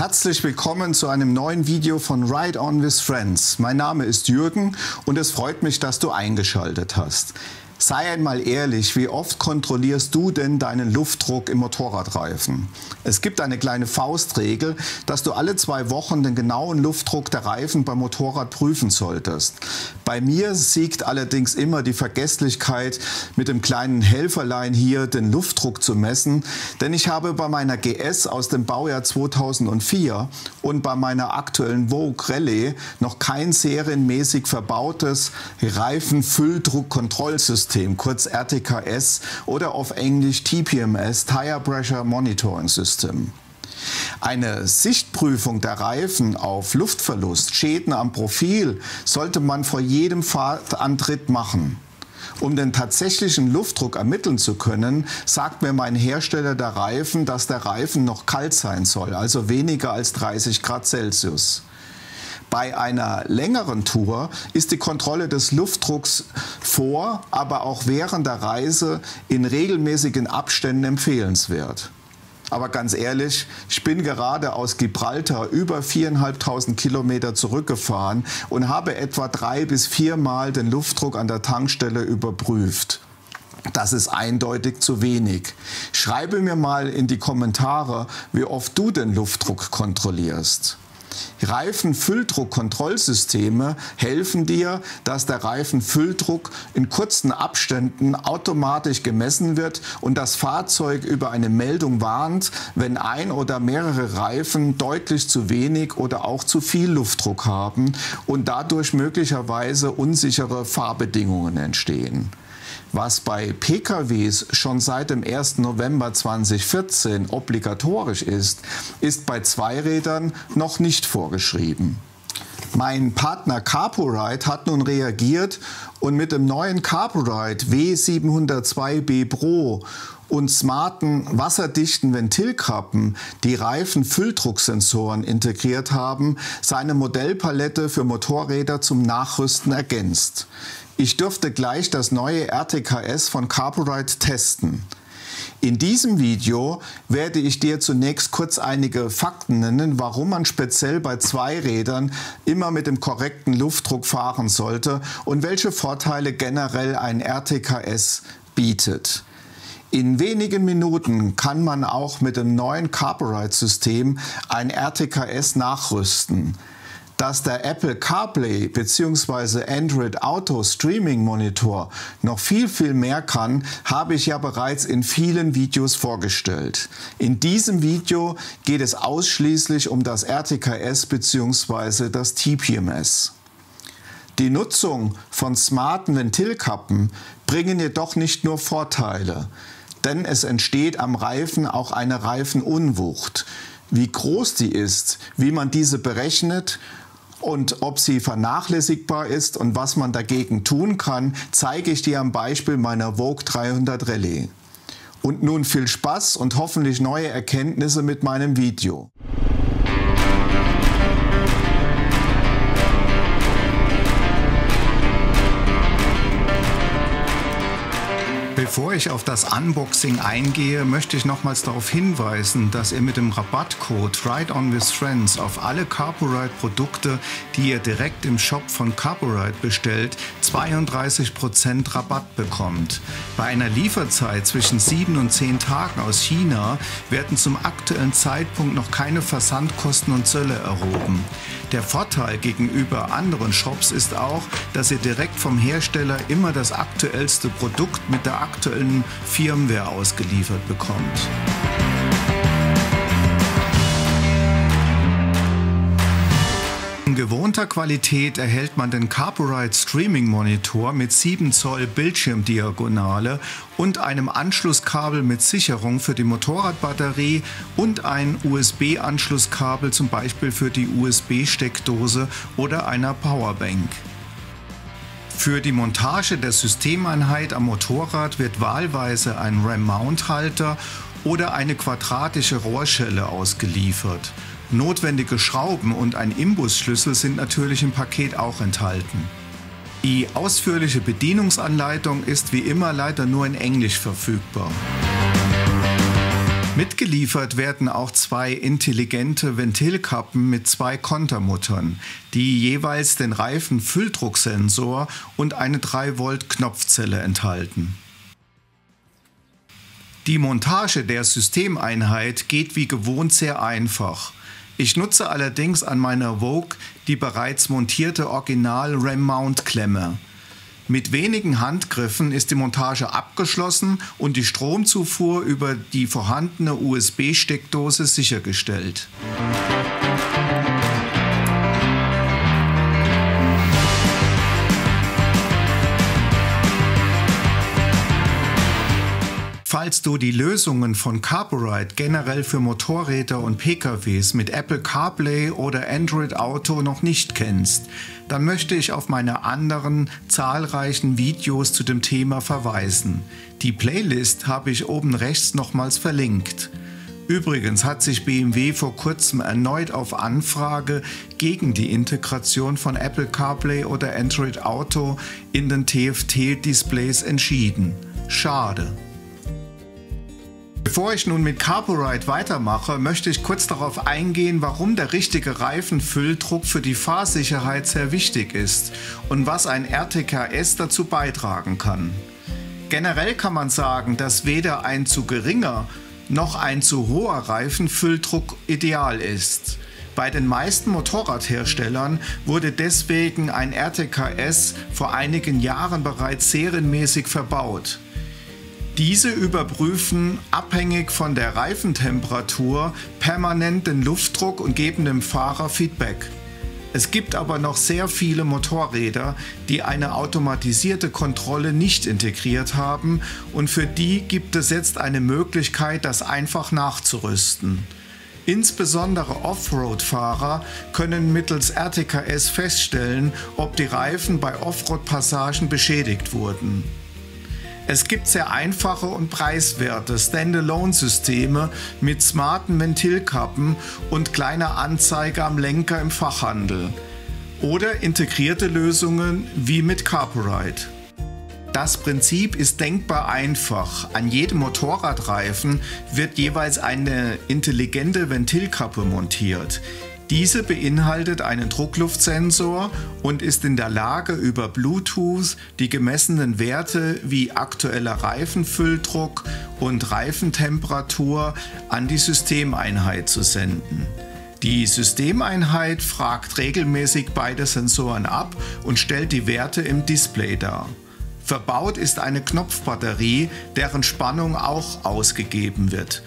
Herzlich willkommen zu einem neuen Video von Ride On with Friends. Mein Name ist Jürgen und es freut mich, dass du eingeschaltet hast. Sei einmal ehrlich, wie oft kontrollierst du denn deinen Luftdruck im Motorradreifen? Es gibt eine kleine Faustregel, dass du alle 2 Wochen den genauen Luftdruck der Reifen beim Motorrad prüfen solltest. Bei mir siegt allerdings immer die Vergesslichkeit, mit dem kleinen Helferlein hier den Luftdruck zu messen, denn ich habe bei meiner GS aus dem Baujahr 2004 und bei meiner aktuellen Vogue Rallye noch kein serienmäßig verbautes Reifenfülldruckkontrollsystem, kurz RTKS oder auf Englisch TPMS, Tire Pressure Monitoring System. Eine Sichtprüfung der Reifen auf Luftverlust, Schäden am Profil sollte man vor jedem Fahrtantritt machen. Um den tatsächlichen Luftdruck ermitteln zu können, sagt mir mein Hersteller der Reifen, dass der Reifen noch kalt sein soll, also weniger als 30 Grad Celsius. Bei einer längeren Tour ist die Kontrolle des Luftdrucks vor, aber auch während der Reise in regelmäßigen Abständen empfehlenswert. Aber ganz ehrlich, ich bin gerade aus Gibraltar über 4.500 Kilometer zurückgefahren und habe etwa 3 bis 4 Mal den Luftdruck an der Tankstelle überprüft. Das ist eindeutig zu wenig. Schreibe mir mal in die Kommentare, wie oft du den Luftdruck kontrollierst. Reifenfülldruckkontrollsysteme helfen dir, dass der Reifenfülldruck in kurzen Abständen automatisch gemessen wird und das Fahrzeug über eine Meldung warnt, wenn ein oder mehrere Reifen deutlich zu wenig oder auch zu viel Luftdruck haben und dadurch möglicherweise unsichere Fahrbedingungen entstehen. Was bei PKWs schon seit dem 1. November 2014 obligatorisch ist, ist bei Zweirädern noch nicht vorgeschrieben. Mein Partner Carburide hat nun reagiert und mit dem neuen Carburide W702B Pro und smarten wasserdichten Ventilkappen, die Reifenfülldrucksensoren integriert haben, seine Modellpalette für Motorräder zum Nachrüsten ergänzt. Ich durfte gleich das neue RTKS von Carburide testen. In diesem Video werde ich dir zunächst kurz einige Fakten nennen, warum man speziell bei Zweirädern immer mit dem korrekten Luftdruck fahren sollte und welche Vorteile generell ein RTKS bietet. In wenigen Minuten kann man auch mit dem neuen Carburide-System ein RTKS nachrüsten. Dass der Apple CarPlay bzw. Android Auto Streaming Monitor noch viel mehr kann, habe ich ja bereits in vielen Videos vorgestellt. In diesem Video geht es ausschließlich um das RTKS bzw. das TPMS. Die Nutzung von smarten Ventilkappen bringen jedoch nicht nur Vorteile, denn es entsteht am Reifen auch eine Reifenunwucht. Wie groß die ist, wie man diese berechnet und ob sie vernachlässigbar ist und was man dagegen tun kann, zeige ich dir am Beispiel meiner Vogue 300 Rallye. Und nun viel Spaß und hoffentlich neue Erkenntnisse mit meinem Video. Bevor ich auf das Unboxing eingehe, möchte ich nochmals darauf hinweisen, dass ihr mit dem Rabattcode Ride On with Friends auf alle Carburide-Produkte, die ihr direkt im Shop von Carburide bestellt, 32% Rabatt bekommt. Bei einer Lieferzeit zwischen 7 und 10 Tagen aus China werden zum aktuellen Zeitpunkt noch keine Versandkosten und Zölle erhoben. Der Vorteil gegenüber anderen Shops ist auch, dass ihr direkt vom Hersteller immer das aktuellste Produkt mit der aktuellen Firmware ausgeliefert bekommt. In gewohnter Qualität erhält man den Carburide Streaming Monitor mit 7 Zoll Bildschirmdiagonale und einem Anschlusskabel mit Sicherung für die Motorradbatterie und ein USB-Anschlusskabel zum Beispiel für die USB-Steckdose oder einer Powerbank. Für die Montage der Systemeinheit am Motorrad wird wahlweise ein RAM-Mount-Halter oder eine quadratische Rohrschelle ausgeliefert. Notwendige Schrauben und ein Imbusschlüssel sind natürlich im Paket auch enthalten. Die ausführliche Bedienungsanleitung ist wie immer leider nur in Englisch verfügbar. Mitgeliefert werden auch 2 intelligente Ventilkappen mit 2 Kontermuttern, die jeweils den Reifenfülldrucksensor und eine 3-Volt-Knopfzelle enthalten. Die Montage der Systemeinheit geht wie gewohnt sehr einfach. Ich nutze allerdings an meiner Vogue die bereits montierte Original-RAM-Mount-Klemme. Mit wenigen Handgriffen ist die Montage abgeschlossen und die Stromzufuhr über die vorhandene USB-Steckdose sichergestellt. Falls du die Lösungen von Carburite generell für Motorräder und PKWs mit Apple CarPlay oder Android Auto noch nicht kennst, dann möchte ich auf meine anderen zahlreichen Videos zu dem Thema verweisen. Die Playlist habe ich oben rechts nochmals verlinkt. Übrigens hat sich BMW vor kurzem erneut auf Anfrage gegen die Integration von Apple CarPlay oder Android Auto in den TFT-Displays entschieden. Schade. Bevor ich nun mit Carburite weitermache, möchte ich kurz darauf eingehen, warum der richtige Reifenfülldruck für die Fahrsicherheit sehr wichtig ist und was ein RTKS dazu beitragen kann. Generell kann man sagen, dass weder ein zu geringer noch ein zu hoher Reifenfülldruck ideal ist. Bei den meisten Motorradherstellern wurde deswegen ein RTKS vor einigen Jahren bereits serienmäßig verbaut. Diese überprüfen abhängig von der Reifentemperatur permanent den Luftdruck und geben dem Fahrer Feedback. Es gibt aber noch sehr viele Motorräder, die eine automatisierte Kontrolle nicht integriert haben und für die gibt es jetzt eine Möglichkeit, das einfach nachzurüsten. Insbesondere Offroad-Fahrer können mittels RTKS feststellen, ob die Reifen bei Offroad-Passagen beschädigt wurden. Es gibt sehr einfache und preiswerte Standalone-Systeme mit smarten Ventilkappen und kleiner Anzeige am Lenker im Fachhandel oder integrierte Lösungen wie mit Carburite. Das Prinzip ist denkbar einfach. An jedem Motorradreifen wird jeweils eine intelligente Ventilkappe montiert. Diese beinhaltet einen Druckluftsensor und ist in der Lage, über Bluetooth die gemessenen Werte wie aktueller Reifenfülldruck und Reifentemperatur an die Systemeinheit zu senden. Die Systemeinheit fragt regelmäßig beide Sensoren ab und stellt die Werte im Display dar. Verbaut ist eine Knopfbatterie, deren Spannung auch ausgegeben wird.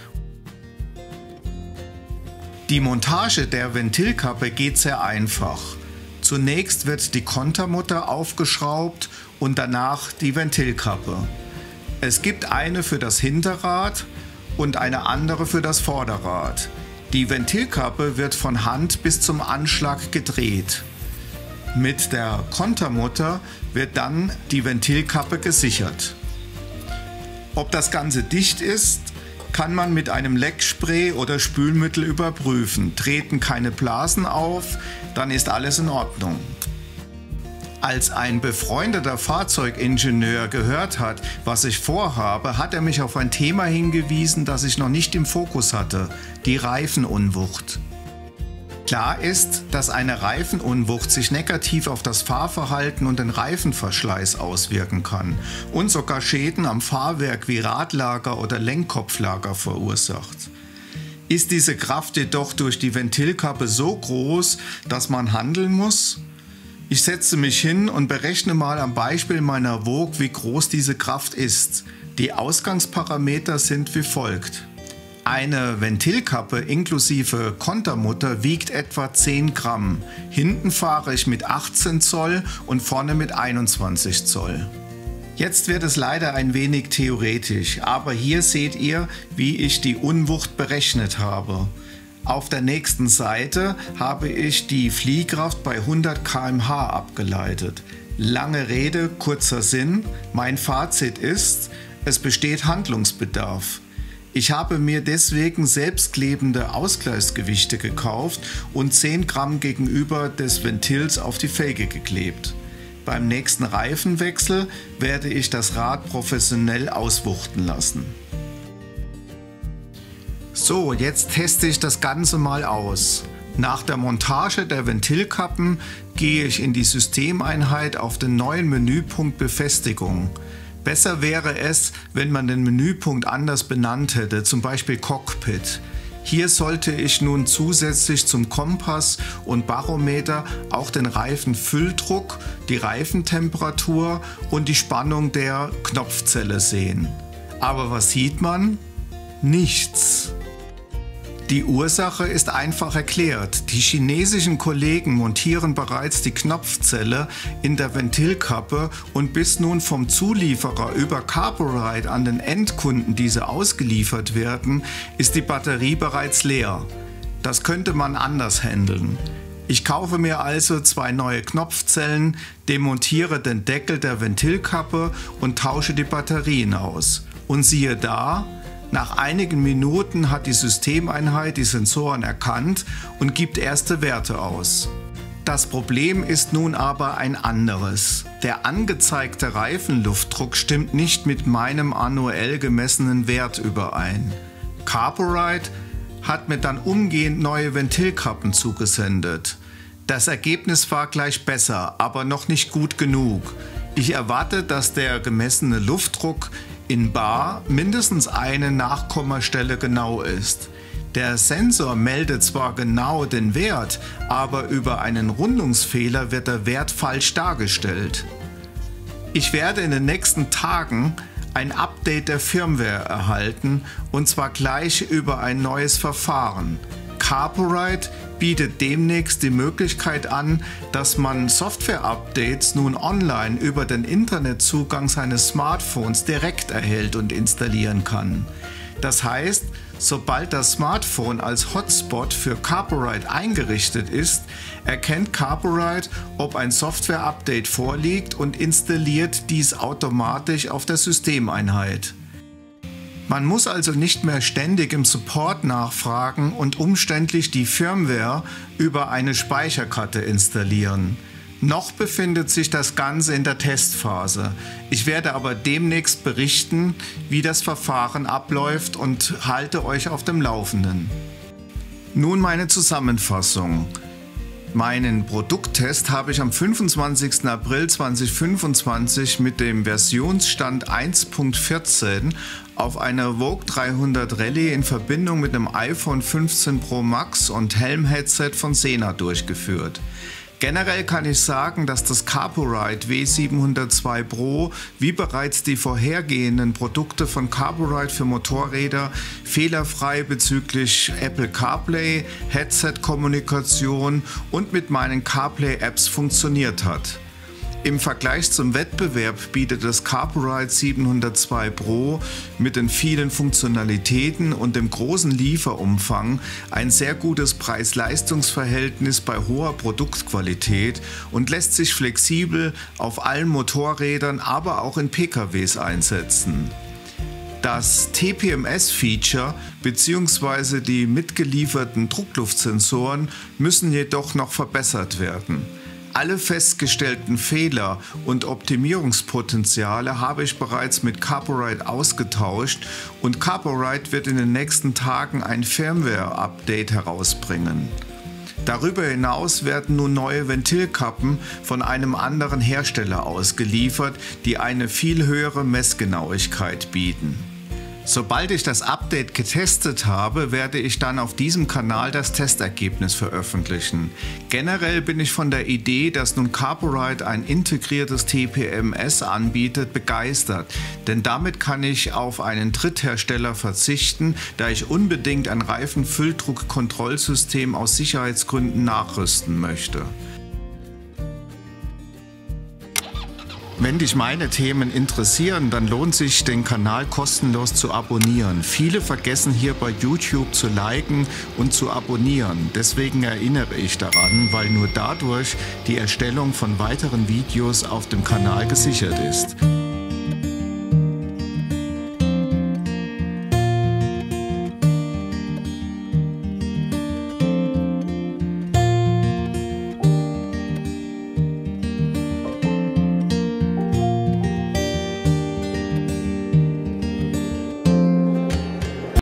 Die Montage der Ventilkappe geht sehr einfach. Zunächst wird die Kontermutter aufgeschraubt und danach die Ventilkappe. Es gibt eine für das Hinterrad und eine andere für das Vorderrad. Die Ventilkappe wird von Hand bis zum Anschlag gedreht. Mit der Kontermutter wird dann die Ventilkappe gesichert. Ob das Ganze dicht ist, kann man mit einem Leckspray oder Spülmittel überprüfen. Treten keine Blasen auf, dann ist alles in Ordnung. Als ein befreundeter Fahrzeugingenieur gehört hat, was ich vorhabe, hat er mich auf ein Thema hingewiesen, das ich noch nicht im Fokus hatte: die Reifenunwucht. Klar ist, dass eine Reifenunwucht sich negativ auf das Fahrverhalten und den Reifenverschleiß auswirken kann und sogar Schäden am Fahrwerk wie Radlager oder Lenkkopflager verursacht. Ist diese Kraft jedoch durch die Ventilkappe so groß, dass man handeln muss? Ich setze mich hin und berechne mal am Beispiel meiner Vogue, wie groß diese Kraft ist. Die Ausgangsparameter sind wie folgt. Eine Ventilkappe inklusive Kontermutter wiegt etwa 10 Gramm. Hinten fahre ich mit 18 Zoll und vorne mit 21 Zoll. Jetzt wird es leider ein wenig theoretisch, aber hier seht ihr, wie ich die Unwucht berechnet habe. Auf der nächsten Seite habe ich die Fliehkraft bei 100 km/h abgeleitet. Lange Rede, kurzer Sinn. Mein Fazit ist, es besteht Handlungsbedarf. Ich habe mir deswegen selbstklebende Ausgleichsgewichte gekauft und 10 Gramm gegenüber des Ventils auf die Felge geklebt. Beim nächsten Reifenwechsel werde ich das Rad professionell auswuchten lassen. So, jetzt teste ich das Ganze mal aus. Nach der Montage der Ventilkappen gehe ich in die Systemeinheit auf den neuen Menüpunkt Befestigung. Besser wäre es, wenn man den Menüpunkt anders benannt hätte, zum Beispiel Cockpit. Hier sollte ich nun zusätzlich zum Kompass und Barometer auch den Reifenfülldruck, die Reifentemperatur und die Spannung der Knopfzelle sehen. Aber was sieht man? Nichts. Die Ursache ist einfach erklärt. Die chinesischen Kollegen montieren bereits die Knopfzelle in der Ventilkappe und bis nun vom Zulieferer über Carborite an den Endkunden diese ausgeliefert werden, ist die Batterie bereits leer. Das könnte man anders handeln. Ich kaufe mir also 2 neue Knopfzellen, demontiere den Deckel der Ventilkappe und tausche die Batterien aus. Und siehe da, nach einigen Minuten hat die Systemeinheit die Sensoren erkannt und gibt erste Werte aus. Das Problem ist nun aber ein anderes. Der angezeigte Reifenluftdruck stimmt nicht mit meinem manuell gemessenen Wert überein. Carborite hat mir dann umgehend neue Ventilkappen zugesendet. Das Ergebnis war gleich besser, aber noch nicht gut genug. Ich erwarte, dass der gemessene Luftdruck in bar mindestens eine Nachkommastelle genau ist. Der Sensor meldet zwar genau den Wert, aber über einen Rundungsfehler wird der Wert falsch dargestellt. Ich werde in den nächsten Tagen ein Update der Firmware erhalten, und zwar gleich über ein neues Verfahren. Carborite bietet demnächst die Möglichkeit an, dass man Software-Updates nun online über den Internetzugang seines Smartphones direkt erhält und installieren kann. Das heißt, sobald das Smartphone als Hotspot für Carborite eingerichtet ist, erkennt Carborite, ob ein Software-Update vorliegt und installiert dies automatisch auf der Systemeinheit. Man muss also nicht mehr ständig im Support nachfragen und umständlich die Firmware über eine Speicherkarte installieren. Noch befindet sich das Ganze in der Testphase. Ich werde aber demnächst berichten, wie das Verfahren abläuft, und halte euch auf dem Laufenden. Nun meine Zusammenfassung. Meinen Produkttest habe ich am 25. April 2025 mit dem Versionsstand 1.14 auf einer Vogue 300 Rallye in Verbindung mit dem iPhone 15 Pro Max und Helm-Headset von Sena durchgeführt. Generell kann ich sagen, dass das Carborite W702 Pro, wie bereits die vorhergehenden Produkte von Carborite für Motorräder, fehlerfrei bezüglich Apple CarPlay, Headset-Kommunikation und mit meinen CarPlay-Apps funktioniert hat. Im Vergleich zum Wettbewerb bietet das Carborite 702 Pro mit den vielen Funktionalitäten und dem großen Lieferumfang ein sehr gutes Preis-Leistungs-Verhältnis bei hoher Produktqualität und lässt sich flexibel auf allen Motorrädern, aber auch in PKWs einsetzen. Das TPMS-Feature bzw. die mitgelieferten Druckluftsensoren müssen jedoch noch verbessert werden. Alle festgestellten Fehler und Optimierungspotenziale habe ich bereits mit Carborite ausgetauscht, und Carborite wird in den nächsten Tagen ein Firmware-Update herausbringen. Darüber hinaus werden nun neue Ventilkappen von einem anderen Hersteller ausgeliefert, die eine viel höhere Messgenauigkeit bieten. Sobald ich das Update getestet habe, werde ich dann auf diesem Kanal das Testergebnis veröffentlichen. Generell bin ich von der Idee, dass nun Carborite ein integriertes TPMS anbietet, begeistert, denn damit kann ich auf einen Dritthersteller verzichten, da ich unbedingt ein Reifenfülldruckkontrollsystem aus Sicherheitsgründen nachrüsten möchte. Wenn dich meine Themen interessieren, dann lohnt sich, den Kanal kostenlos zu abonnieren. Viele vergessen hier bei YouTube zu liken und zu abonnieren. Deswegen erinnere ich daran, weil nur dadurch die Erstellung von weiteren Videos auf dem Kanal gesichert ist.